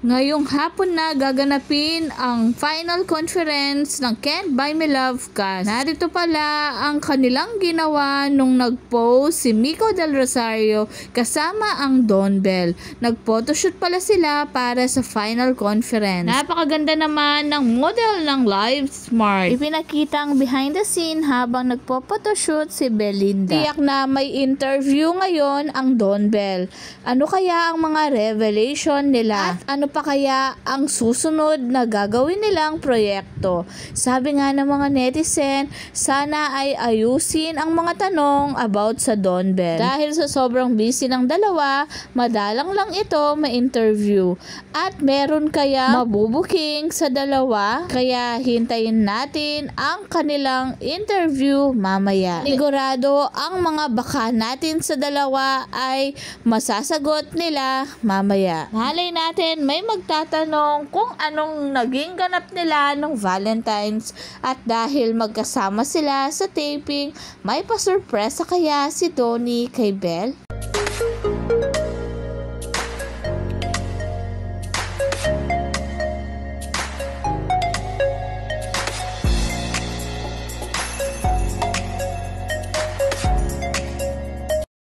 Ngayong hapon na gaganapin ang final conference ng Can't Buy Me Love cast. Narito pala ang kanilang ginawa nung nag-post si Mico Del Rosario kasama ang Don Bell. Nag-photoshoot pala sila para sa final conference. Napakaganda naman ng model ng Live Smart. Ipinakita ang behind the scene habang nagpo-photoshoot si Belinda. Tiyak na may interview ngayon ang Don Bell. Ano kaya ang mga revelation nila? At ano pa kaya ang susunod na gagawin nilang proyekto? Sabi nga ng mga netizen, sana ay ayusin ang mga tanong about sa Don Bell. Dahil sa sobrang busy ng dalawa, madalang lang ito ma-interview. At meron kaya mabubuking sa dalawa? Kaya hintayin natin ang kanilang interview mamaya. Sigurado ang mga baka natin sa dalawa ay masasagot nila mamaya. Malay natin may magtatanong kung anong naging ganap nila nung Valentine's, at dahil magkasama sila sa taping, may pasurpresa kaya si Donnie kay Belle?